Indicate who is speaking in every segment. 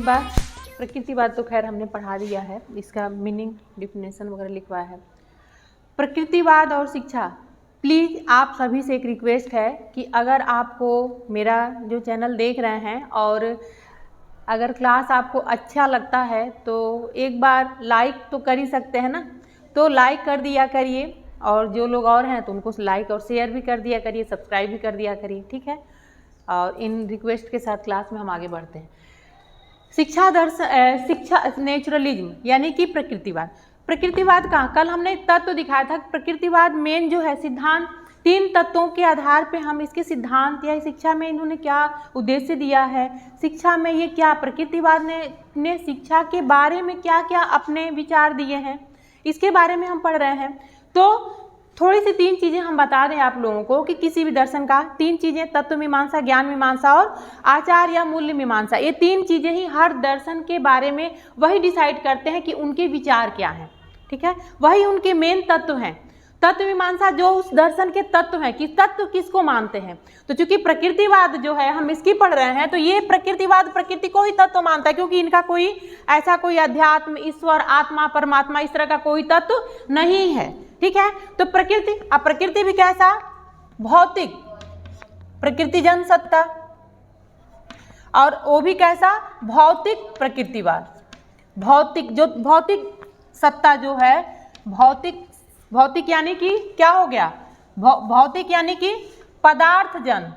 Speaker 1: प्रकृतिवाद तो खैर हमने पढ़ा दिया है, इसका मीनिंग डिफिनेशन वगैरह लिखवाया है। प्रकृतिवाद और शिक्षा, प्लीज़ आप सभी से एक रिक्वेस्ट है कि अगर आपको मेरा जो चैनल देख रहे हैं और अगर क्लास आपको अच्छा लगता है तो एक बार लाइक तो कर ही सकते हैं ना, तो लाइक कर दिया करिए, और जो लोग और हैं तो उनको लाइक और शेयर भी कर दिया करिए, सब्सक्राइब भी कर दिया करिए, ठीक है। और इन रिक्वेस्ट के साथ क्लास में हम आगे बढ़ते हैं। शिक्षा नेचुरलिज्म यानी कि प्रकृतिवाद। प्रकृतिवाद का कल हमने तत्व दिखाया था। प्रकृतिवाद मेन जो है सिद्धांत, 3 तत्वों के आधार पे हम इसके सिद्धांत या शिक्षा में इन्होंने क्या उद्देश्य दिया है, शिक्षा में ये क्या प्रकृतिवाद ने शिक्षा के बारे में क्या क्या अपने विचार दिए हैं, इसके बारे में हम पढ़ रहे हैं। तो थोड़ी सी 3 चीज़ें हम बता दें आप लोगों को कि किसी भी दर्शन का 3 चीज़ें, तत्व मीमांसा, ज्ञान मीमांसा और आचार या मूल्य मीमांसा, ये 3 चीज़ें ही हर दर्शन के बारे में वही डिसाइड करते हैं कि उनके विचार क्या हैं, ठीक है। वही उनके मेन तत्व हैं। तत्व मीमांसा जो उस दर्शन के तत्व हैं कि तत्व किसको मानते हैं। तो चूंकि प्रकृतिवाद जो है हम इसकी पढ़ रहे हैं, तो ये प्रकृतिवाद प्रकृति को ही तत्व मानता है, क्योंकि इनका कोई ऐसा कोई अध्यात्म, ईश्वर, आत्मा, परमात्मा इस तरह का कोई तत्व नहीं है, ठीक है। तो प्रकृति, अब प्रकृति भी कैसा, भौतिक, प्रकृतिजन सत्ता, और वो भी कैसा, भौतिक प्रकृतिवाद। भौतिक, जो भौतिक सत्ता जो है, भौतिक यानी कि क्या हो गया, भौतिक यानी कि पदार्थजन,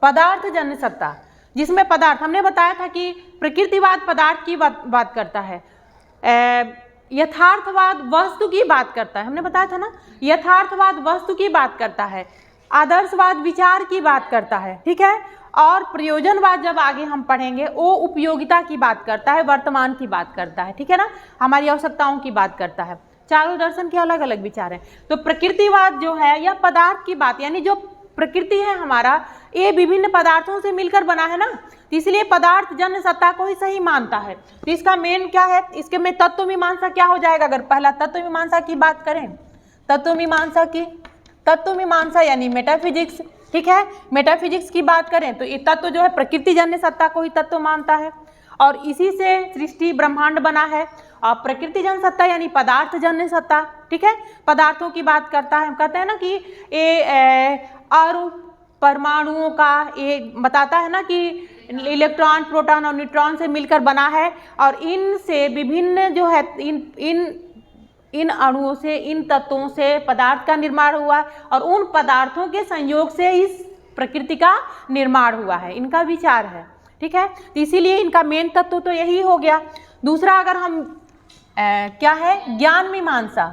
Speaker 1: पदार्थजन्य सत्ता, जिसमें पदार्थ, हमने बताया था कि प्रकृतिवाद पदार्थ की बात करता है, यथार्थवाद वस्तु की बात करता है, हमने बताया था ना, यथार्थवाद वस्तु की बात करता है, आदर्शवाद विचार की बात करता है, ठीक है। और प्रयोजनवाद जब आगे हम पढ़ेंगे वो उपयोगिता की बात करता है, वर्तमान की बात करता है, ठीक है ना, हमारी आवश्यकताओं की बात करता है। चारों दर्शन के अलग अलग विचार हैं। तो प्रकृतिवाद जो है यह पदार्थ की बात, यानी जो प्रकृति है हमारा, ये विभिन्न पदार्थों से मिलकर बना है ना, तो इसलिए पदार्थ जन्य सत्ता को ही सही मानता है। तो इसका मेन क्या है, इसके में तत्व मीमांसा क्या हो जाएगा। अगर पहला तत्व मीमांसा की बात करें, तत्व मीमांसा यानी मेटाफिजिक्स, ठीक है। मेटाफिजिक्स की बात करें तो ये तत्व जो है प्रकृति जन्य सत्ता को ही तत्व मानता है, और इसी से सृष्टि ब्रह्मांड बना है। और प्रकृति जन्य सत्ता यानी पदार्थ जन्य सत्ता, ठीक है, पदार्थों की बात करता है। हम कहते हैं ना कि ये अणु परमाणुओं का ये बताता है ना कि इलेक्ट्रॉन, प्रोटॉन और न्यूट्रॉन से मिलकर बना है, और इनसे विभिन्न जो है इन अणुओं से, इन तत्वों से पदार्थ का निर्माण हुआ, और उन पदार्थों के संयोग से इस प्रकृति का निर्माण हुआ है, इनका विचार है, ठीक है। तो इसीलिए इनका मेन तत्व तो यही हो गया। दूसरा अगर हम क्या है, ज्ञान मीमांसा,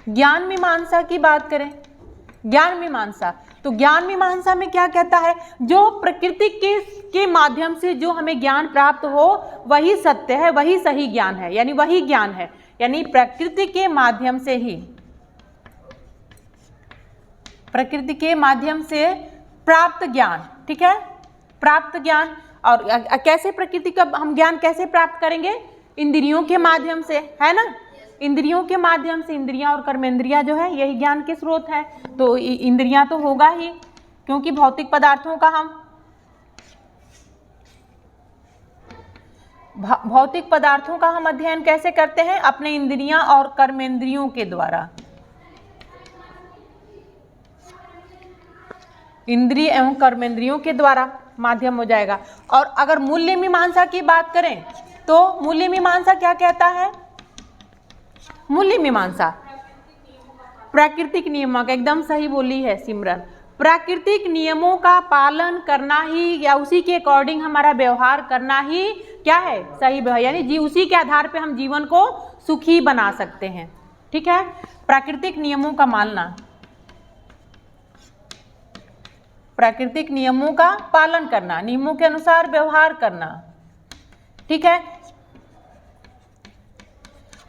Speaker 1: ज्ञान मीमांसा की बात करें, ज्ञान मीमांसा, तो ज्ञान मीमांसा में क्या कहता है, जो प्रकृति के माध्यम से जो हमें ज्ञान प्राप्त हो वही सत्य है, वही सही ज्ञान है, यानी वही ज्ञान है, यानी प्रकृति के माध्यम से ही, प्रकृति के माध्यम से प्राप्त ज्ञान, ठीक है, प्राप्त ज्ञान। और कैसे प्रकृति का हम ज्ञान कैसे प्राप्त करेंगे, इंद्रियों के माध्यम से, है ना, इंद्रियों के माध्यम से। इंद्रियां और कर्मेंद्रियां जो है यही ज्ञान के स्रोत हैं। तो इंद्रियां तो होगा ही, क्योंकि भौतिक पदार्थों का हम भौतिक पदार्थों का हम अध्ययन कैसे करते हैं, अपने इंद्रियां और कर्मेंद्रियों के द्वारा, इंद्रिय एवं कर्मेंद्रियों के द्वारा माध्यम हो जाएगा। और अगर मूल्य मीमांसा की बात करें तो मूल्य मीमांसा क्या कहता है, मूल्य मीमांसा प्राकृतिक नियमों का, एकदम सही बोली है सिमरन, प्राकृतिक नियमों का पालन करना ही या उसी के अकॉर्डिंग हमारा व्यवहार करना ही क्या है, सही व्यवहार, यानी उसी के आधार पे हम जीवन को सुखी बना सकते हैं, ठीक है। प्राकृतिक नियमों का मानना, प्राकृतिक नियमों का पालन करना, नियमों के अनुसार व्यवहार करना, ठीक है,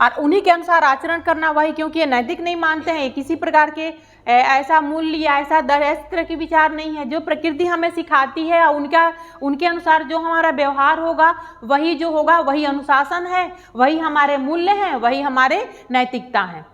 Speaker 1: और उन्हीं के अनुसार आचरण करना, वही, क्योंकि ये नैतिक नहीं मानते हैं, किसी प्रकार के ऐसा मूल्य या ऐसा दर, इस तरह के विचार नहीं है। जो प्रकृति हमें सिखाती है और उनके अनुसार जो हमारा व्यवहार होगा वही जो होगा वही अनुशासन है, वही हमारे मूल्य हैं, वही हमारे नैतिकता हैं,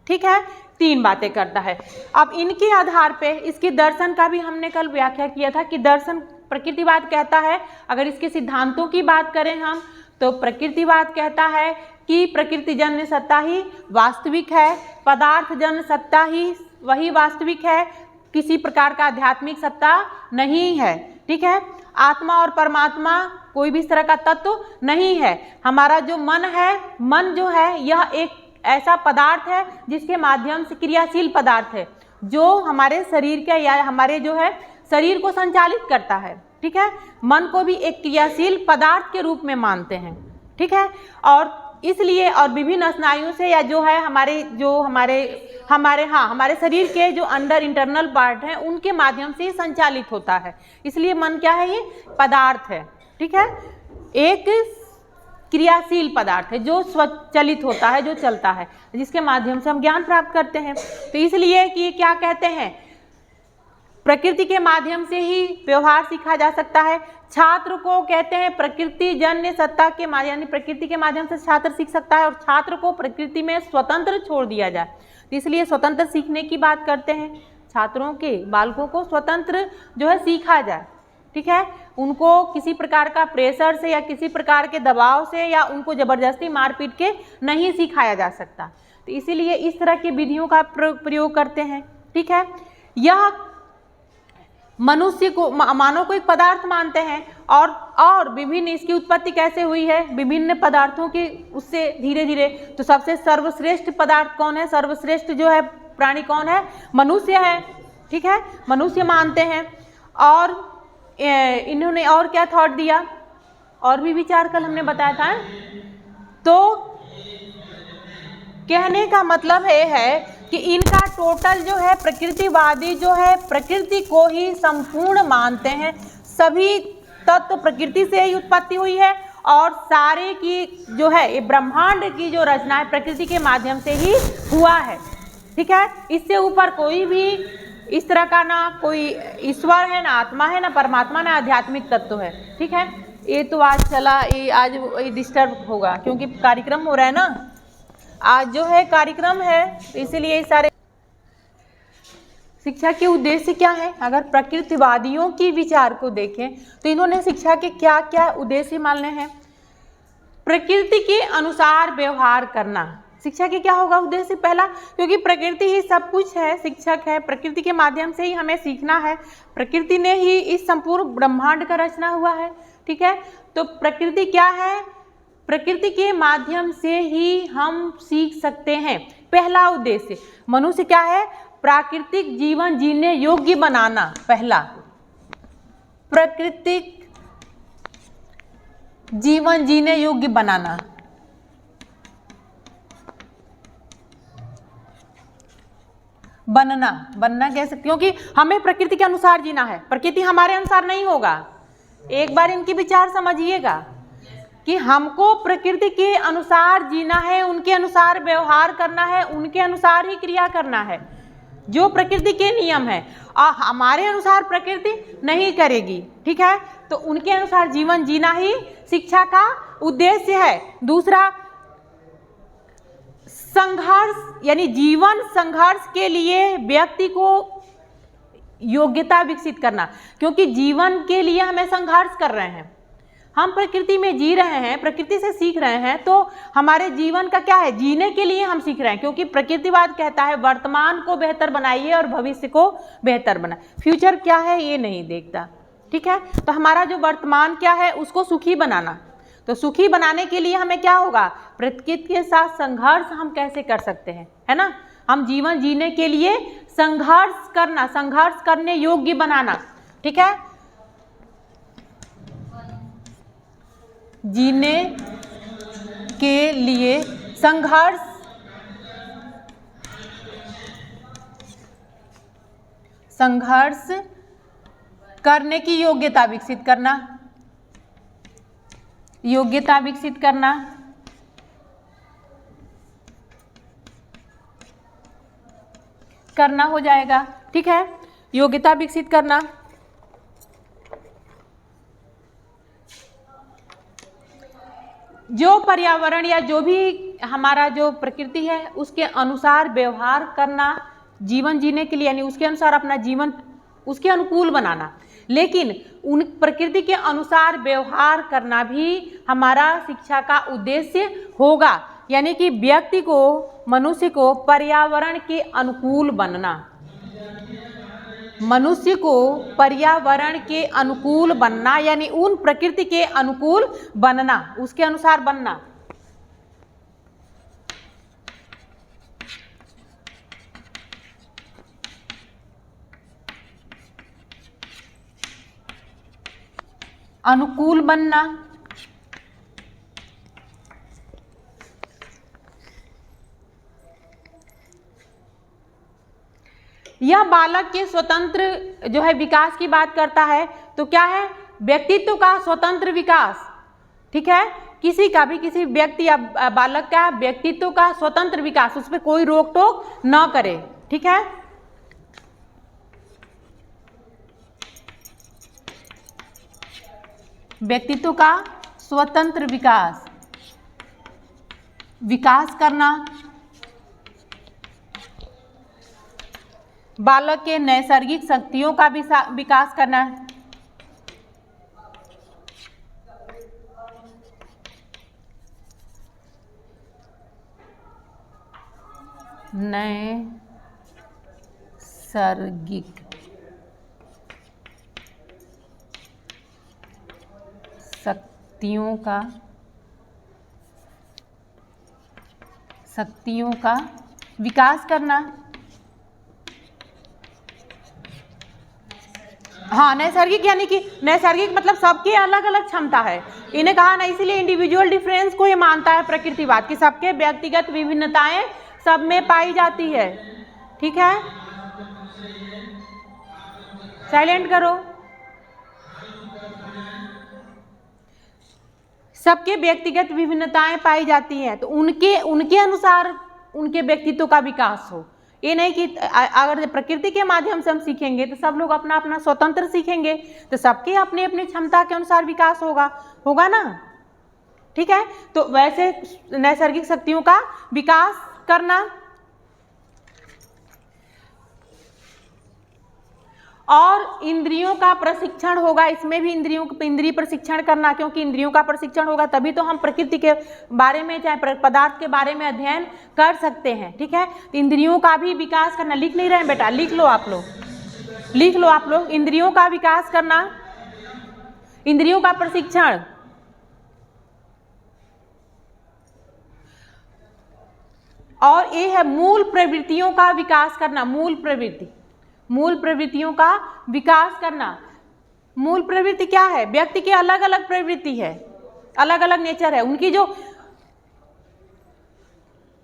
Speaker 1: ठीक है, 3 बातें करता है। अब इनके आधार पे इसके दर्शन का भी हमने कल व्याख्या किया था कि दर्शन प्रकृतिवाद कहता है, अगर इसके सिद्धांतों की बात करें हम तो प्रकृतिवाद कहता है कि प्रकृति जन्य सत्ता ही वास्तविक है, पदार्थ जन्य सत्ता ही वही वास्तविक है, किसी प्रकार का आध्यात्मिक सत्ता नहीं है। ठीक है, आत्मा और परमात्मा कोई भी इस तरह का तत्व नहीं है। हमारा जो मन है, मन जो है यह एक ऐसा पदार्थ है जिसके माध्यम से क्रियाशील पदार्थ है जो हमारे शरीर के या हमारे जो है शरीर को संचालित करता है। ठीक है, मन को भी एक क्रियाशील पदार्थ के रूप में मानते हैं। ठीक है, और इसलिए और विभिन्न स्नायुओं से या जो है हमारे शरीर के जो अंदर इंटरनल पार्ट हैं उनके माध्यम से संचालित होता है। इसलिए मन क्या है, ये पदार्थ है। ठीक है, एक क्रियाशील पदार्थ है जो स्वचालित होता है, जो चलता है, जिसके माध्यम से हम ज्ञान प्राप्त करते हैं। तो इसलिए कि क्या कहते हैं, प्रकृति के माध्यम से ही व्यवहार सीखा जा सकता है। छात्र को कहते हैं प्रकृति जन्य सत्ता के माध्यम, यानी प्रकृति के माध्यम से छात्र सीख सकता है और छात्र को प्रकृति में स्वतंत्र छोड़ दिया जाए। तो इसलिए स्वतंत्र सीखने की बात करते हैं, छात्रों के बालकों को स्वतंत्र जो है सीखा जाए। ठीक है, उनको किसी प्रकार का प्रेशर से या किसी प्रकार के दबाव से या उनको जबरदस्ती मारपीट के नहीं सिखाया जा सकता। तो इसीलिए इस तरह की विधियों का प्रयोग करते हैं। ठीक है, यह मनुष्य को मानव को एक पदार्थ मानते हैं और विभिन्न इसकी उत्पत्ति कैसे हुई है, विभिन्न पदार्थों की उससे धीरे धीरे। तो सबसे सर्वश्रेष्ठ पदार्थ कौन है, सर्वश्रेष्ठ जो है प्राणी कौन है, मनुष्य है। ठीक है, मनुष्य मानते हैं। और इन्होंने और क्या थॉट दिया, और भी विचार कल हमने बताया था। तो कहने का मतलब ये है कि इनका टोटल जो है प्रकृतिवादी जो है प्रकृति को ही संपूर्ण मानते हैं। सभी तत्व प्रकृति से ही उत्पत्ति हुई है और सारे की जो है ये ब्रह्मांड की जो रचना है प्रकृति के माध्यम से ही हुआ है। ठीक है, इससे ऊपर कोई भी इस तरह का ना कोई ईश्वर है, ना आत्मा है, ना परमात्मा, ना आध्यात्मिक तत्व है। ठीक है, ये तो आज चला, ये आज डिस्टर्ब होगा क्योंकि कार्यक्रम हो रहा है ना, आज जो है कार्यक्रम है, इसीलिए सारे शिक्षा के उद्देश्य क्या है। अगर प्रकृतिवादियों की विचार को देखें तो इन्होंने शिक्षा के क्या क्या उद्देश्य माने हैं। प्रकृति के अनुसार व्यवहार करना शिक्षा के क्या होगा उद्देश्य पहला, क्योंकि प्रकृति ही सब कुछ है, शिक्षक है, प्रकृति के माध्यम से ही हमें सीखना है। प्रकृति ने ही इस संपूर्ण ब्रह्मांड का रचना हुआ है। ठीक है, तो प्रकृति क्या है, प्रकृति के माध्यम से ही हम सीख सकते हैं। पहला उद्देश्य मनुष्य क्या है, प्राकृतिक जीवन जीने योग्य बनाना। पहला, प्राकृतिक जीवन जीने योग्य बनाना। बनना कैसे, क्योंकि हमें प्रकृति के अनुसार जीना है, प्रकृति हमारे अनुसार नहीं होगा। एक बार इनकी विचार समझिएगा कि हमको प्रकृति के अनुसार जीना है, उनके अनुसार व्यवहार करना है, उनके अनुसार ही क्रिया करना है, जो प्रकृति के नियम है। और हमारे अनुसार प्रकृति नहीं करेगी। ठीक है, तो उनके अनुसार जीवन जीना ही शिक्षा का उद्देश्य है। दूसरा, संघर्ष, यानी जीवन संघर्ष के लिए व्यक्ति को योग्यता विकसित करना, क्योंकि जीवन के लिए हमें संघर्ष कर रहे हैं, हम प्रकृति में जी रहे हैं, प्रकृति से सीख रहे हैं, तो हमारे जीवन का क्या है, जीने के लिए हम सीख रहे हैं। क्योंकि प्रकृतिवाद कहता है वर्तमान को बेहतर बनाइए और भविष्य को बेहतर बनाए, फ्यूचर क्या है ये नहीं देखता। ठीक है, तो हमारा जो वर्तमान क्या है उसको सुखी बनाना। तो सुखी बनाने के लिए हमें क्या होगा, प्रकृति के साथ संघर्ष हम कैसे कर सकते हैं, है ना। हम जीवन जीने के लिए संघर्ष करना, संघर्ष करने योग्य बनाना। ठीक है, जीने के लिए संघर्ष करने की योग्यता विकसित करना, योग्यता विकसित करना। करना हो जाएगा। ठीक है, योग्यता विकसित करना। जो पर्यावरण या जो भी हमारा जो प्रकृति है उसके अनुसार व्यवहार करना, जीवन जीने के लिए, यानी उसके अनुसार अपना जीवन उसके अनुकूल बनाना। लेकिन उन प्रकृति के अनुसार व्यवहार करना भी हमारा शिक्षा का उद्देश्य होगा, यानी कि व्यक्ति को, मनुष्य को पर्यावरण के अनुकूल बनना, मनुष्य को पर्यावरण के अनुकूल बनना, यानी उन प्रकृति के अनुकूल बनना, उसके अनुसार बनना। अनुकूल बनना। यह बालक के स्वतंत्र जो है विकास की बात करता है। तो क्या है? व्यक्तित्व का स्वतंत्र विकास। ठीक है, किसी का भी, किसी व्यक्ति या बालक का व्यक्तित्व का स्वतंत्र विकास, उस पर कोई रोक टोक न करे। ठीक है, व्यक्तित्व का स्वतंत्र विकास, विकास करना। बालक के नैसर्गिक शक्तियों का विकास करना। नैसर्गिक शक्तियों का विकास करना। हाँ, नैसर्गिक यानी कि नैसर्गिक मतलब सबके अलग अलग क्षमता है। इन्हें कहा ना, इसीलिए इंडिविजुअल डिफरेंस को ये मानता है प्रकृतिवाद कि सबके व्यक्तिगत विभिन्नताएं सब में पाई जाती है। ठीक है, साइलेंट करो। सबके व्यक्तिगत विभिन्नताएं पाई जाती हैं, तो उनके अनुसार उनके व्यक्तित्व का विकास हो। ये नहीं कि अगर प्रकृति के माध्यम से हम सीखेंगे तो सब लोग अपना अपना स्वतंत्र सीखेंगे, तो सबके अपने अपने क्षमता के अनुसार विकास होगा ना। ठीक है, तो वैसे नैसर्गिक शक्तियों का विकास करना। और इंद्रियों का प्रशिक्षण होगा, इसमें भी इंद्रिय प्रशिक्षण करना, क्योंकि इंद्रियों का प्रशिक्षण होगा तभी तो हम प्रकृति के बारे में, चाहे पदार्थ के बारे में अध्ययन कर सकते हैं। ठीक है, इंद्रियों का भी विकास करना। लिख नहीं रहे हैं बेटा? लिख लो आप लोग, लिख लो आप लोग। इंद्रियों का विकास करना, इंद्रियों का प्रशिक्षण। और ये है मूल प्रवृत्तियों का विकास करना। मूल प्रवृत्तियों का विकास करना। मूल प्रवृत्ति क्या है? व्यक्ति की अलग अलग प्रवृत्ति है, अलग अलग नेचर है उनकी। जो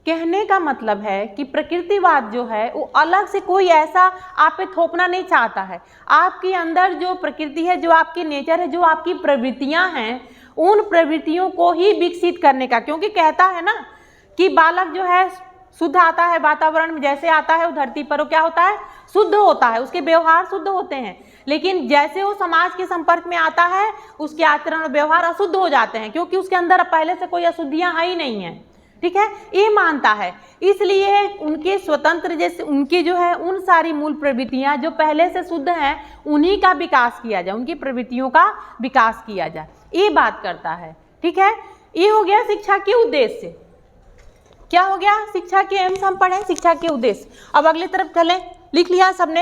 Speaker 1: कहने का मतलब है कि प्रकृतिवाद जो है वो अलग से कोई ऐसा आप पे थोपना नहीं चाहता है। आपके अंदर जो प्रकृति है, जो आपकी नेचर है, जो आपकी प्रवृत्तियां हैं, उन प्रवृत्तियों को ही विकसित करने का। क्योंकि कहता है ना कि बालक जो है शुद्ध आता है वातावरण में, जैसे आता है वो धरती पर, वो क्या होता है? शुद्ध होता है, उसके व्यवहार शुद्ध होते हैं। लेकिन जैसे वो समाज के संपर्क में आता है, उसके आचरण और व्यवहार अशुद्ध हो जाते हैं, क्योंकि उसके अंदर पहले से कोई अशुद्धियां है ही नहीं है। ठीक है, ये मानता है। इसलिए उनके स्वतंत्र, जैसे उनकी जो है उन सारी मूल प्रवृत्तियां जो पहले से शुद्ध हैं, उन्हीं का विकास किया जाए, उनकी प्रवृत्तियों का विकास किया जाए, ये बात करता है। ठीक है, ये हो गया शिक्षा के उद्देश्य। क्या हो गया? शिक्षा के एम्स हम पढ़े, शिक्षा के उद्देश्य। अब अगली तरफ चले। लिख लिया सबने?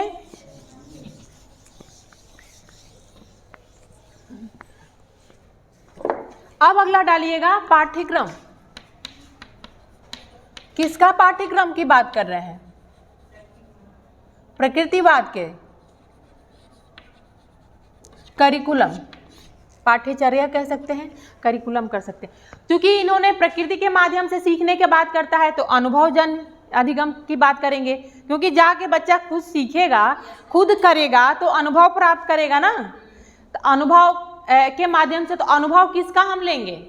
Speaker 1: अब अगला डालिएगा पाठ्यक्रम। किसका पाठ्यक्रम की बात कर रहे हैं? प्रकृतिवाद के। करिकुलम, पाठ्यचर्या कह सकते हैं, करिकुलम कर सकते हैं। क्योंकि इन्होंने प्रकृति के माध्यम से सीखने की बात करता है, तो अनुभवजन्य अधिगम की बात करेंगे। क्योंकि जाके बच्चा खुद सीखेगा, खुद करेगा, तो अनुभव प्राप्त करेगा ना। तो अनुभव के माध्यम से, तो अनुभव किसका हम लेंगे?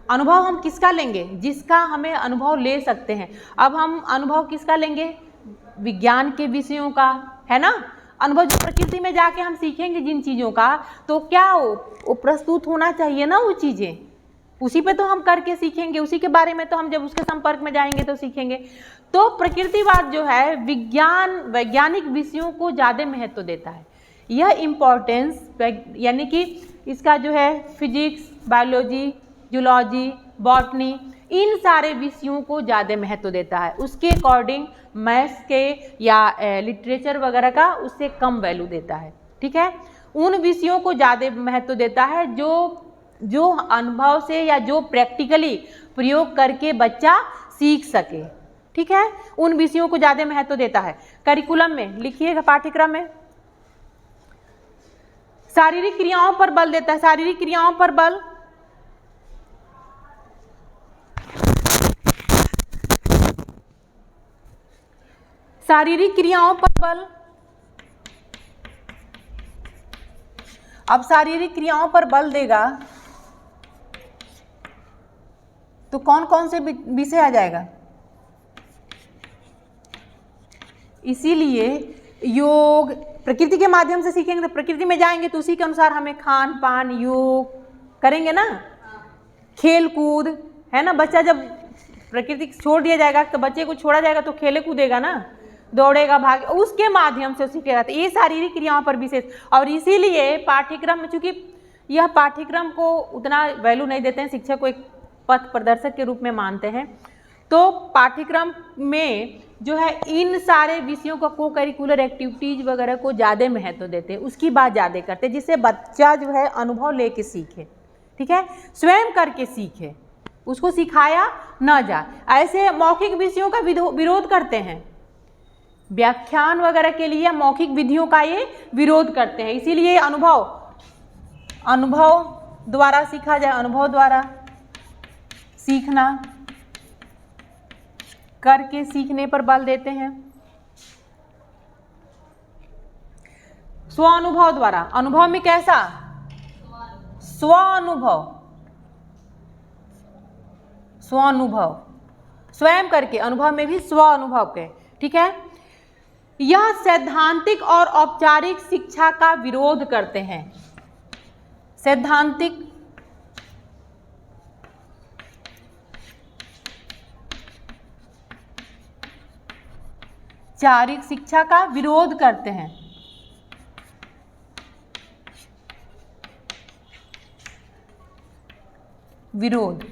Speaker 1: अनुभव हम किसका लेंगे? जिसका हमें अनुभव ले सकते हैं। अब हम अनुभव किसका लेंगे? विज्ञान के विषयों का, है ना। अनुभव जो प्रकृति में जाके हम सीखेंगे जिन चीज़ों का, तो क्या वो प्रस्तुत होना चाहिए ना वो चीज़ें। उसी पे तो हम करके सीखेंगे, उसी के बारे में तो हम जब उसके संपर्क में जाएंगे तो सीखेंगे। तो प्रकृतिवाद जो है वैज्ञानिक विषयों को ज़्यादा महत्व देता है। यह इम्पोर्टेंस यानी कि इसका जो है फिजिक्स, बायोलॉजी, जूलॉजी, बॉटनी, इन सारे विषयों को ज़्यादा महत्व देता है। उसके अकॉर्डिंग मैथ्स के या लिटरेचर वगैरह का उससे कम वैल्यू देता है। ठीक है, उन विषयों को ज़्यादा महत्व देता है जो अनुभव से या जो प्रैक्टिकली प्रयोग करके बच्चा सीख सके। ठीक है, उन विषयों को ज़्यादा महत्व देता है। करिकुलम में लिखिएगा, पाठ्यक्रम में शारीरिक क्रियाओं पर बल देता है। शारीरिक क्रियाओं पर बल, शारीरिक क्रियाओं पर बल। अब शारीरिक क्रियाओं पर बल देगा तो कौन कौन से विषय आ जाएगा? इसीलिए योग प्रकृति के माध्यम से सीखेंगे तो प्रकृति में जाएंगे तो उसी के अनुसार हमें खान पान, योग करेंगे ना, खेल कूद है ना। बच्चा जब प्रकृति छोड़ दिया जाएगा तो बच्चे को छोड़ा जाएगा तो खेले कूदेगा ना, दौड़ेगा, भागे, उसके माध्यम से सीखेगा। तो ये शारीरिक क्रियाओं पर विशेष, और इसीलिए पाठ्यक्रम में, चूंकि यह पाठ्यक्रम को उतना वैल्यू नहीं देते हैं, शिक्षक को एक पथ प्रदर्शक के रूप में मानते हैं, तो पाठ्यक्रम में जो है इन सारे विषयों का को करिकुलर एक्टिविटीज वगैरह को ज़्यादा महत्व देते हैं, उसकी बात ज़्यादा करते हैं, जिससे बच्चा जो है अनुभव लेके सीखे। ठीक है, स्वयं करके सीखे, उसको सिखाया ना जाए। ऐसे मौखिक विषयों का विरोध करते हैं, व्याख्यान वगैरह के लिए मौखिक विधियों का ये विरोध करते हैं। इसीलिए अनुभव द्वारा सीखा जाए, अनुभव द्वारा सीखना, करके सीखने पर बल देते हैं। स्वानुभव द्वारा, अनुभव में कैसा? स्वानुभव, स्वानुभव, स्वयं करके, अनुभव में भी स्व अनुभव के। ठीक है, यह सैद्धांतिक और औपचारिक शिक्षा का विरोध करते हैं। सैद्धांतिक औपचारिक शिक्षा का विरोध करते हैं। विरोध,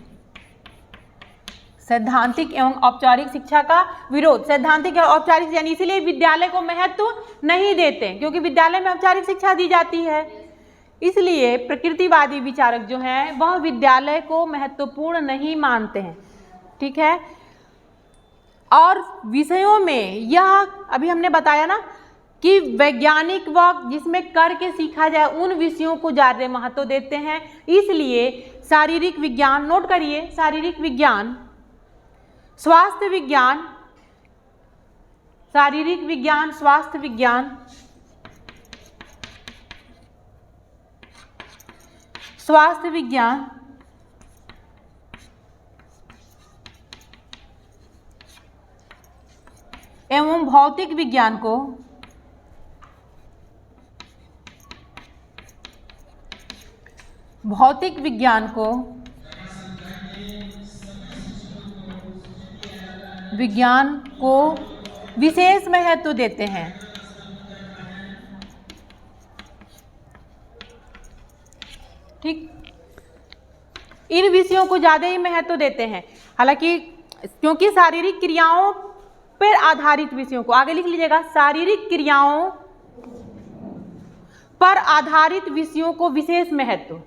Speaker 1: सैद्धांतिक एवं औपचारिक शिक्षा का विरोध। सैद्धांतिक और औपचारिक यानी इसीलिए विद्यालय को महत्व नहीं देते, क्योंकि विद्यालय में औपचारिक शिक्षा दी जाती है। इसलिए प्रकृतिवादी विचारक जो हैं वह विद्यालय को महत्वपूर्ण नहीं मानते हैं। ठीक है, और विषयों में यह अभी हमने बताया ना कि वैज्ञानिक व जिसमें करके सीखा जाए उन विषयों को ज़्यादा महत्व देते हैं। इसलिए शारीरिक विज्ञान, नोट करिए, शारीरिक विज्ञान, स्वास्थ्य विज्ञान, शारीरिक विज्ञान, स्वास्थ्य विज्ञान, स्वास्थ्य विज्ञान, एवं भौतिक विज्ञान को विज्ञान को विशेष महत्व देते हैं। ठीक, इन विषयों को ज़्यादा ही महत्व देते हैं। हालांकि क्योंकि शारीरिक क्रियाओं पर आधारित विषयों को, आगे लिख लीजिएगा, शारीरिक क्रियाओं पर आधारित विषयों को विशेष महत्व,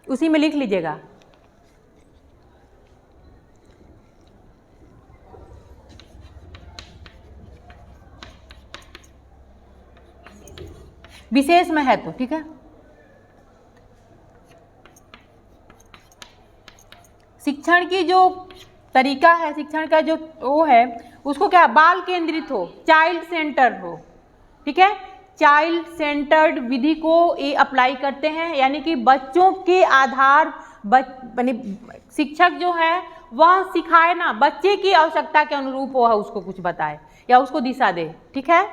Speaker 1: उसी में लिख लीजिएगा। विशेष महत्व। ठीक है, शिक्षण की जो तरीका है, शिक्षण का जो वो है, उसको क्या, बाल केंद्रित हो, चाइल्ड सेंटर्ड हो। ठीक है, चाइल्ड सेंटर्ड विधि को ये अप्लाई करते हैं, यानी कि बच्चों के आधार शिक्षक जो है वह सिखाए ना, बच्चे की आवश्यकता के अनुरूप वह उसको कुछ बताए या उसको दिशा दे। ठीक है,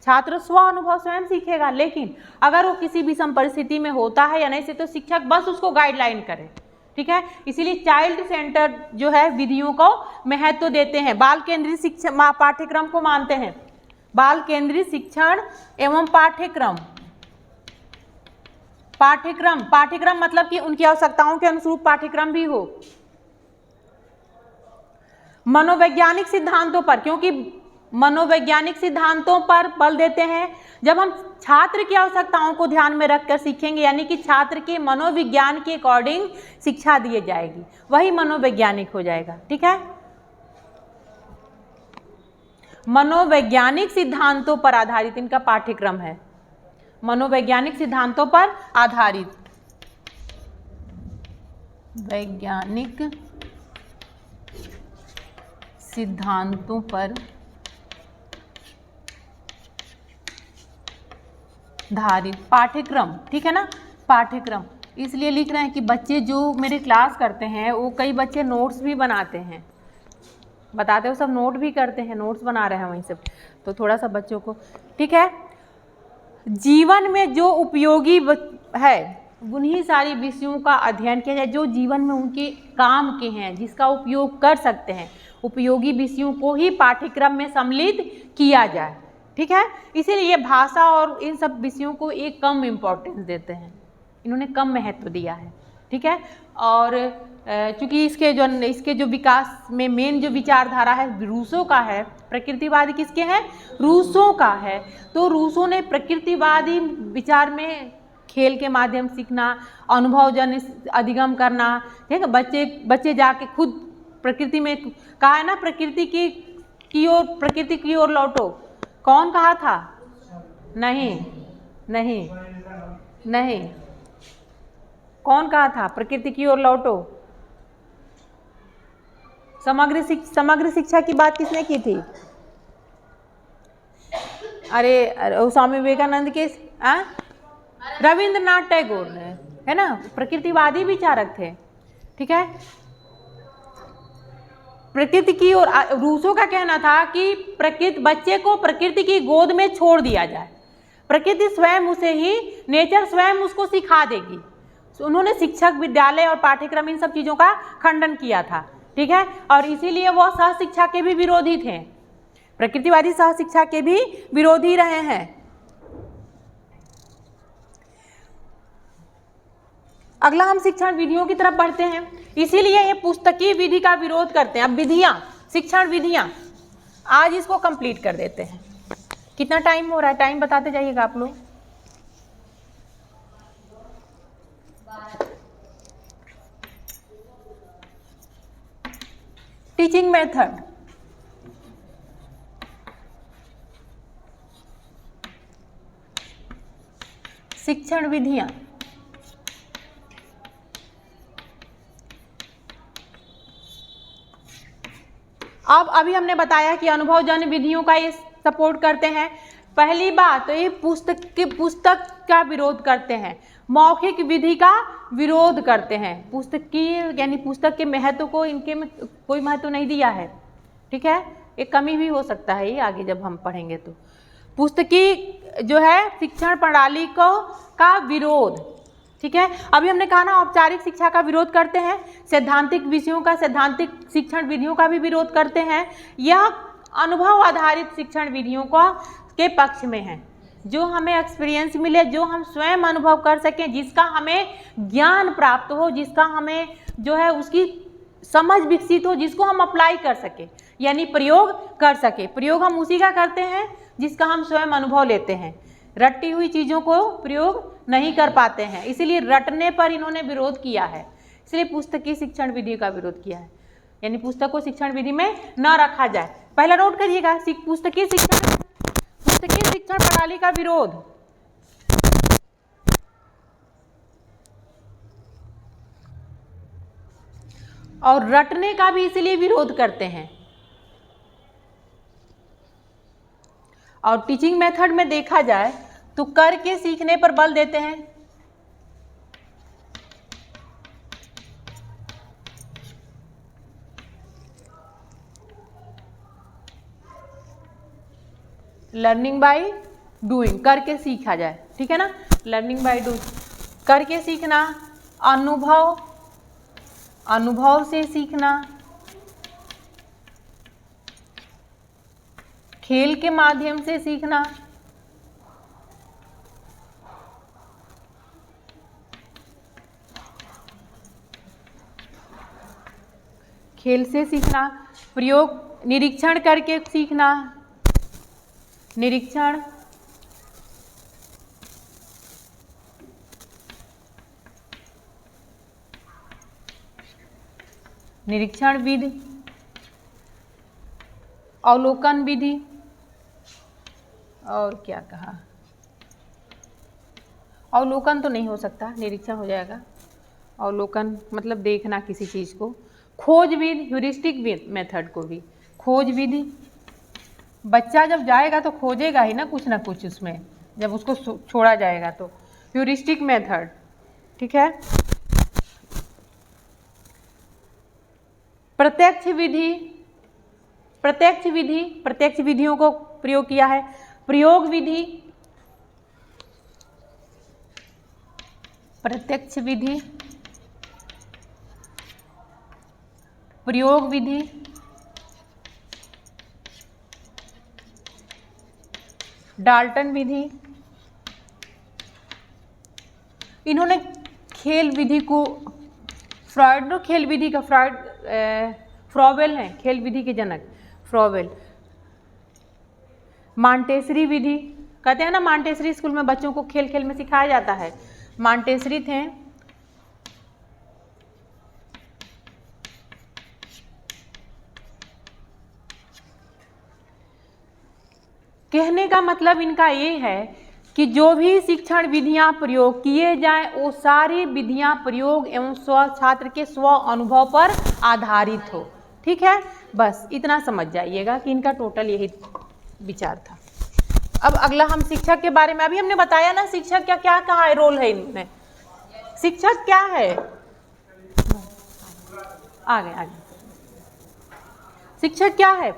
Speaker 1: छात्र स्व अनुभव स्वयं सीखेगा, लेकिन अगर वो किसी भी परिस्थिति में होता है या नहीं से तो शिक्षक बस उसको गाइडलाइन करे। ठीक है, इसीलिए चाइल्ड सेंटर जो है विधियों को महत्व देते हैं, बाल केंद्रित शिक्षा पाठ्यक्रम को मानते हैं। बाल केंद्रित शिक्षण एवं पाठ्यक्रम, पाठ्यक्रम मतलब कि उनकी आवश्यकताओं के अनुरूप पाठ्यक्रम भी हो। मनोवैज्ञानिक सिद्धांतों पर, क्योंकि मनोवैज्ञानिक सिद्धांतों पर बल देते हैं। जब हम छात्र की आवश्यकताओं को ध्यान में रखकर सीखेंगे, यानी कि छात्र के मनोविज्ञान के अकॉर्डिंग शिक्षा दी जाएगी, वही मनोवैज्ञानिक हो जाएगा। ठीक है, मनोवैज्ञानिक सिद्धांतों पर आधारित इनका पाठ्यक्रम है, मनोवैज्ञानिक सिद्धांतों पर आधारित, वैज्ञानिक सिद्धांतों पर आधारित पाठ्यक्रम। ठीक है ना, पाठ्यक्रम इसलिए लिख रहे हैं कि बच्चे जो मेरे क्लास करते हैं वो कई बच्चे नोट्स भी बनाते हैं, बताते हो सब नोट भी करते हैं, नोट्स बना रहे हैं वहीं सब, तो थोड़ा सा बच्चों को। ठीक है, जीवन में जो उपयोगी है उन्हीं सारी विषयों का अध्ययन किया जाए जो जीवन में उनके काम के हैं, जिसका उपयोग कर सकते हैं, उपयोगी विषयों को ही पाठ्यक्रम में सम्मिलित किया जाए। ठीक है, इसीलिए भाषा और इन सब विषयों को एक कम इम्पोर्टेंस देते हैं, इन्होंने कम महत्व दिया है। ठीक है, और चूँकि इसके जो विकास में मेन जो विचारधारा है रूसों का है, प्रकृतिवादी किसके हैं, रूसों का है। तो रूसों ने प्रकृतिवादी विचार में खेल के माध्यम सीखना, अनुभवजन्य अधिगम करना, ठीक है, बच्चे जाके खुद प्रकृति में, कहा है ना प्रकृति की ओर लौटो, कौन कहा था? नहीं, कौन कहा था प्रकृति की ओर लौटो? समग्र शिक्षा की बात किसने की थी? अरे स्वामी विवेकानंद के रविंद्रनाथ टैगोर ने, है ना, प्रकृतिवादी विचारक थे। ठीक है, प्रकृति की ओर रूसों का कहना था कि बच्चे को प्रकृति की गोद में छोड़ दिया जाए, प्रकृति स्वयं उसे ही, नेचर स्वयं उसको सिखा देगी। उन्होंने शिक्षक, विद्यालय और पाठ्यक्रम इन सब चीज़ों का खंडन किया था। ठीक है, और इसीलिए वह सहशिक्षा के भी विरोधी थे, प्रकृतिवादी सहशिक्षा के भी विरोधी रहे हैं। अगला हम शिक्षण विधियों की तरफ बढ़ते हैं, इसीलिए ये पुस्तकीय विधि का विरोध करते हैं। अब विधियां, शिक्षण विधियां, आज इसको कंप्लीट कर देते हैं। कितना टाइम हो रहा है, टाइम बताते जाइएगा आप लोग। टीचिंग मेथड, शिक्षण विधियां, अब अभी हमने बताया कि अनुभवजन्य विधियों का ये सपोर्ट करते हैं। पहली बात तो ये पुस्तक का विरोध करते हैं, मौखिक विधि का विरोध करते हैं। यानी पुस्तक के महत्व को इनके में कोई महत्व नहीं दिया है। ठीक है, एक कमी भी हो सकता है ये आगे जब हम पढ़ेंगे तो। पुस्तकीय जो है शिक्षण प्रणाली का विरोध। ठीक है, अभी हमने कहा ना औपचारिक शिक्षा का विरोध करते हैं, सैद्धांतिक विषयों का, सैद्धांतिक शिक्षण विधियों का भी विरोध करते हैं। यह अनुभव आधारित शिक्षण विधियों के पक्ष में है, जो हमें एक्सपीरियंस मिले, जो हम स्वयं अनुभव कर सकें, जिसका हमें ज्ञान प्राप्त हो, जिसका हमें जो है उसकी समझ विकसित हो, जिसको हम अप्लाई कर सके, यानी प्रयोग कर सके। प्रयोग हम उसी का करते हैं जिसका हम स्वयं अनुभव लेते हैं, रटी हुई चीज़ों को प्रयोग नहीं कर पाते हैं, इसीलिए रटने पर इन्होंने विरोध किया है। इसलिए पुस्तकीय शिक्षण विधि का विरोध किया है, यानी पुस्तक को शिक्षण विधि में न रखा जाए। पहला नोट करिएगा, पुस्तकीय शिक्षण प्रणाली का विरोध। और रटने का भी इसलिए विरोध करते हैं। और टीचिंग मेथड में देखा जाए तो करके सीखने पर बल देते हैं। लर्निंग बाय डूइंग, करके सीखा जाए, ठीक है ना, लर्निंग बाय डूइंग, करके सीखना, अनुभव, अनुभव से सीखना, खेल के माध्यम से सीखना, खेल से सीखना, प्रयोग, निरीक्षण करके सीखना, निरीक्षण, निरीक्षण विधि, अवलोकन विधि, और क्या कहा, अवलोकन तो नहीं हो सकता, निरीक्षण हो जाएगा, अवलोकन मतलब देखना किसी चीज़ को, खोज विधि, ह्यूरिस्टिक मेथड को भी, खोज विधि, बच्चा जब जाएगा तो खोजेगा ही ना कुछ उसमें, जब उसको छोड़ा जाएगा तो, ह्यूरिस्टिक मेथड, ठीक है, प्रत्यक्ष विधि, प्रत्यक्ष विधि, प्रत्यक्ष विधियों को प्रयोग किया है, प्रयोग विधि, प्रत्यक्ष विधि, प्रयोग विधि, डाल्टन विधि, इन्होंने खेल विधि को, फ्रॉइड खेल विधि का, फ्रॉवेल हैं खेल विधि के जनक, फ्रॉवेल, मांटेसरी विधि, कहते हैं ना मांटेसरी स्कूल में बच्चों को खेल खेल में सिखाया जाता है, मांटेसरी थे, कहने का मतलब इनका ये है कि जो भी शिक्षण विधियां प्रयोग किए जाएं वो सारी विधियां प्रयोग एवं छात्र के स्व अनुभव पर आधारित हो, ठीक है, बस इतना समझ जाइएगा कि इनका टोटल यही विचार था। अब अगला हम शिक्षक के बारे में, अभी हमने बताया ना शिक्षक क्या क्या कहा है, रोल है इनमें, शिक्षक क्या है, आगे, शिक्षक क्या है,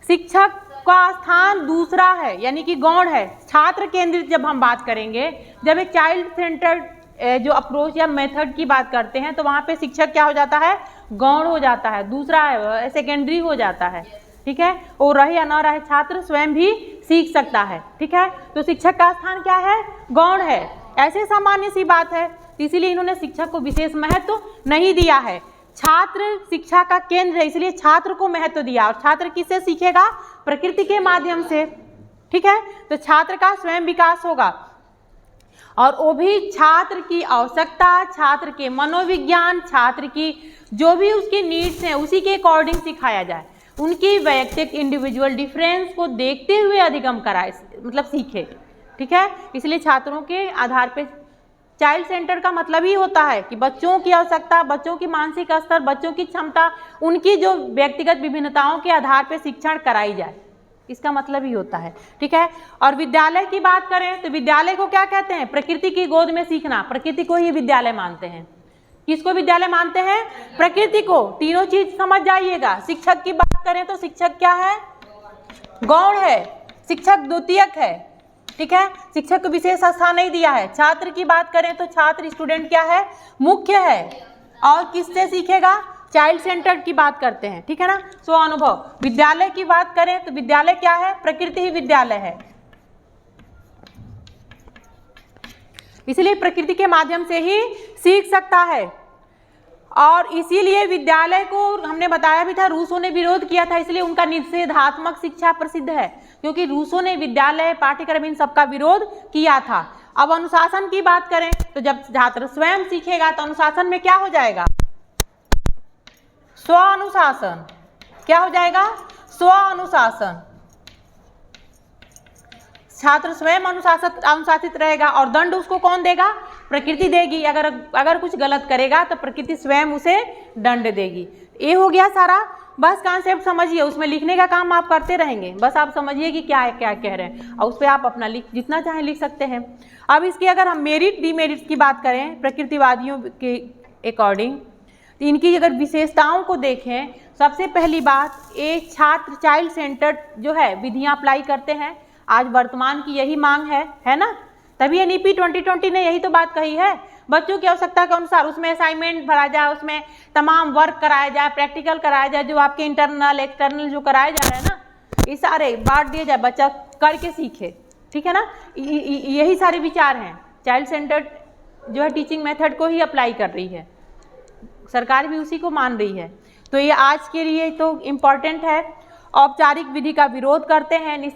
Speaker 1: शिक्षक का स्थान दूसरा है, यानी कि गौण है, छात्र केंद्रित जब हम बात करेंगे, जब एक चाइल्ड सेंटर्ड जो अप्रोच या मेथड की बात करते हैं तो वहां पे शिक्षक क्या हो जाता है, गौण हो जाता है, दूसरा है, सेकेंडरी हो जाता है, ठीक है, और रहे या ना रहे छात्र स्वयं भी सीख सकता है, ठीक है, तो शिक्षक का स्थान क्या है, गौण है, ऐसे सामान्य सी बात है, इसीलिए इन्होंने शिक्षक को विशेष महत्व नहीं दिया है, छात्र शिक्षा का केंद्र है, इसलिए छात्र को महत्व दिया, और छात्र किससे सीखेगा, प्रकृति के माध्यम से, ठीक है, तो छात्र का स्वयं विकास होगा, और वो भी छात्र की आवश्यकता, छात्र के मनोविज्ञान, छात्र की जो भी उसकी नीड्स हैं उसी के अकॉर्डिंग सिखाया जाए, उनकी वैयक्तिक इंडिविजुअल डिफरेंस को देखते हुए अधिगम कराए, मतलब सीखे, ठीक है, इसलिए छात्रों के आधार पे चाइल्ड सेंटर का मतलब ही होता है कि बच्चों की आवश्यकता, बच्चों की मानसिक स्तर, बच्चों की क्षमता, उनकी जो व्यक्तिगत विभिन्नताओं के आधार पर शिक्षण कराई जाए, इसका मतलब ही होता है, ठीक है। और विद्यालय की बात करें तो विद्यालय को क्या कहते हैं, प्रकृति की गोद में सीखना, प्रकृति को ही विद्यालय मानते हैं, किसको विद्यालय मानते हैं, प्रकृति को, तीनों चीज समझ जाइएगा। शिक्षक की बात करें तो शिक्षक क्या है, गौण है, शिक्षक द्वितीयक है, ठीक है, शिक्षक को विशेष स्थान नहीं दिया है। छात्र की बात करें तो छात्र स्टूडेंट क्या है, मुख्य है, और किससे सीखेगा, चाइल्ड सेंटर की बात करते हैं, ठीक है ना, स्व अनुभव। विद्यालय की बात करें तो विद्यालय क्या है, प्रकृति ही विद्यालय है, इसलिए प्रकृति के माध्यम से ही सीख सकता है। और इसीलिए विद्यालय को हमने बताया भी था, रूसों ने विरोध किया था, इसलिए उनका निषेधात्मक शिक्षा प्रसिद्ध है, क्योंकि रूसों ने विद्यालय पाठ्यक्रम इन सबका विरोध किया था। अब अनुशासन की बात करें तो जब छात्र स्वयं सीखेगा तो अनुशासन में क्या हो जाएगा, स्व अनुशासन, क्या हो जाएगा, स्व अनुशासन, छात्र स्वयं अनुशासित रहेगा, और दंड उसको कौन देगा, प्रकृति देगी, अगर कुछ गलत करेगा तो प्रकृति स्वयं उसे दंड देगी। ये हो गया सारा, बस कॉन्सेप्ट समझिए, उसमें लिखने का काम आप करते रहेंगे, बस आप समझिए कि क्या है, क्या कह रहे हैं, और उस पर आप अपना जितना चाहें लिख सकते हैं। अब इसकी अगर हम मेरिट डिमेरिट की बात करें प्रकृतिवादियों के अकॉर्डिंग, तो इनकी अगर विशेषताओं को देखें, सबसे पहली बात, एक छात्र चाइल्ड सेंटर्ड जो है विधियां अप्लाई करते हैं, आज वर्तमान की यही मांग है ना। तभी एनईपी 2020 ने यही तो बात कही है, बच्चों की आवश्यकता के अनुसार उसमें असाइनमेंट भरा जाए, उसमें तमाम वर्क कराया जाए, प्रैक्टिकल कराया जाए, जो आपके इंटरनल एक्सटर्नल जो कराए जा रहे हैं ना, ये सारे बांट दिए जाए, बच्चा करके सीखे, ठीक है ना। यही सारे विचार हैं। चाइल्ड सेंटर्ड जो है टीचिंग मेथड को ही अप्लाई कर रही है, सरकार भी उसी को मान रही है। तो ये आज के लिए तो इम्पॉर्टेंट है। औपचारिक विधि का विरोध करते हैं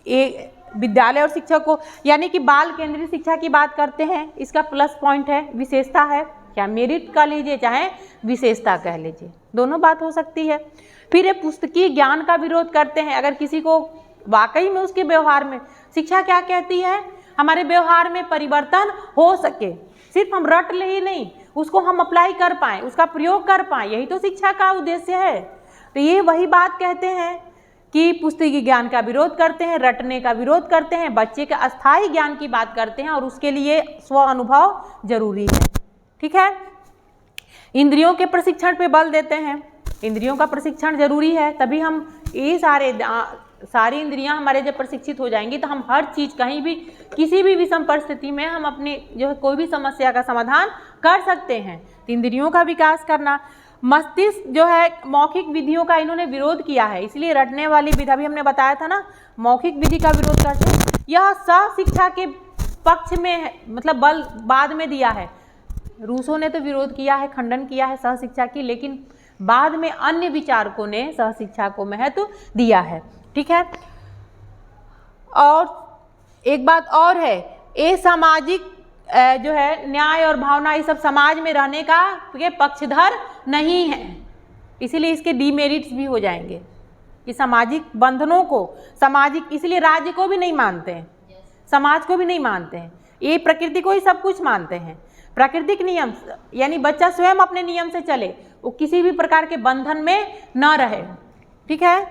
Speaker 1: ये विद्यालय और शिक्षक को, यानी कि बाल केंद्रित शिक्षा की बात करते हैं। इसका प्लस पॉइंट है, विशेषता है, क्या मेरिट का लीजिए चाहे विशेषता कह लीजिए, दोनों बात हो सकती है। फिर ये पुस्तकीय ज्ञान का विरोध करते हैं। अगर किसी को वाकई में उसके व्यवहार में, शिक्षा क्या कहती है, हमारे व्यवहार में परिवर्तन हो सके, सिर्फ हम रट ले ही नहीं, उसको हम अप्लाई कर पाएँ, उसका प्रयोग कर पाएँ, यही तो शिक्षा का उद्देश्य है। तो ये वही बात कहते हैं कि पुस्तकीय ज्ञान का विरोध करते हैं, रटने का विरोध करते हैं, बच्चे के अस्थायी ज्ञान की बात करते हैं और उसके लिए स्व अनुभव जरूरी है, ठीक है। इंद्रियों के प्रशिक्षण पे बल देते हैं, इंद्रियों का प्रशिक्षण जरूरी है, तभी हम ये सारी इंद्रियां हमारे जब प्रशिक्षित हो जाएंगी तो हम हर चीज़ कहीं भी किसी भी विषम परिस्थिति में हम अपने जो है कोई भी समस्या का समाधान कर सकते हैं। इंद्रियों का विकास करना, मस्तिष्क जो है मौखिक विधियों का इन्होंने विरोध किया है, इसलिए रटने वाली विधा भी हमने बताया था ना, मौखिक विधि का विरोध करते हैं। यह सहशिक्षा के पक्ष में है, मतलब बल बाद में दिया है। रूसों ने तो विरोध किया है, खंडन किया है सहशिक्षा की, लेकिन बाद में अन्य विचारकों ने सहशिक्षा को महत्व दिया है, ठीक है। और एक बात और है, ये सामाजिक जो है न्याय और भावना, ये सब समाज में रहने का ये पक्षधर नहीं है, इसीलिए इसके डीमेरिट्स भी हो जाएंगे कि सामाजिक बंधनों को, सामाजिक, इसलिए राज्य को भी नहीं मानते हैं, समाज को भी नहीं मानते हैं, ये प्रकृति को ही सब कुछ मानते हैं। प्राकृतिक नियम यानी बच्चा स्वयं अपने नियम से चले, वो किसी भी प्रकार के बंधन में न रहे, ठीक है।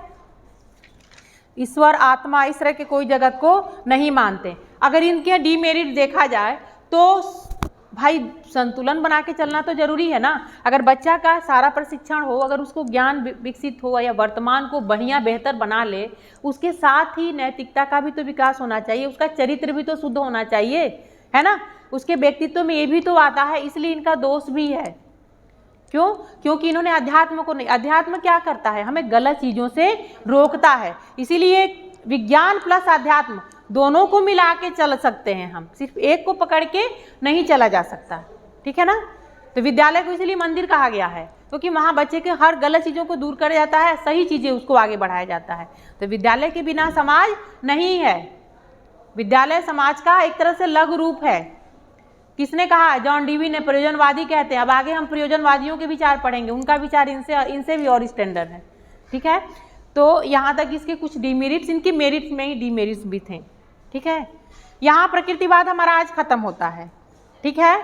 Speaker 1: ईश्वर, आत्मा, इस तरह के कोई जगत को नहीं मानते। अगर इनके डीमेरिट देखा जाए तो भाई संतुलन बना के चलना तो जरूरी है ना। अगर बच्चा का सारा प्रशिक्षण हो, अगर उसको ज्ञान विकसित हो या वर्तमान को बढ़िया बेहतर बना ले, उसके साथ ही नैतिकता का भी तो विकास होना चाहिए, उसका चरित्र भी तो शुद्ध होना चाहिए, है ना। उसके व्यक्तित्व में ये भी तो आता है, इसलिए इनका दोष भी है। क्यों? क्योंकि इन्होंने अध्यात्म को नहीं, अध्यात्म क्या करता है, हमें गलत चीज़ों से रोकता है, इसीलिए विज्ञान प्लस अध्यात्म दोनों को मिला के चल सकते हैं हम, सिर्फ एक को पकड़ के नहीं चला जा सकता, ठीक है ना। तो विद्यालय को इसलिए मंदिर कहा गया है, क्योंकि वहाँ बच्चे के हर गलत चीज़ों को दूर कर जाता है, सही चीज़ें उसको आगे बढ़ाया जाता है। तो विद्यालय के बिना समाज नहीं है, विद्यालय समाज का एक तरह से लघु रूप है। किसने कहा? जॉन डीवी ने, प्रयोजनवादी कहते हैं। अब आगे हम प्रयोजनवादियों के विचार पढ़ेंगे, उनका विचार इनसे भी और स्टैंडर्ड है, ठीक है। तो यहाँ तक इसके कुछ डीमेरिट्स, इनके मेरिट्स में ही डीमेरिट्स भी थे, ठीक है। यहाँ प्रकृतिवाद हमारा आज खत्म होता है, ठीक है।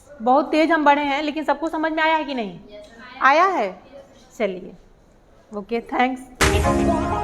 Speaker 1: बहुत तेज हम बढ़े हैं, लेकिन सबको समझ में आया है कि नहीं? आया है, चलिए, ओके, थैंक्स।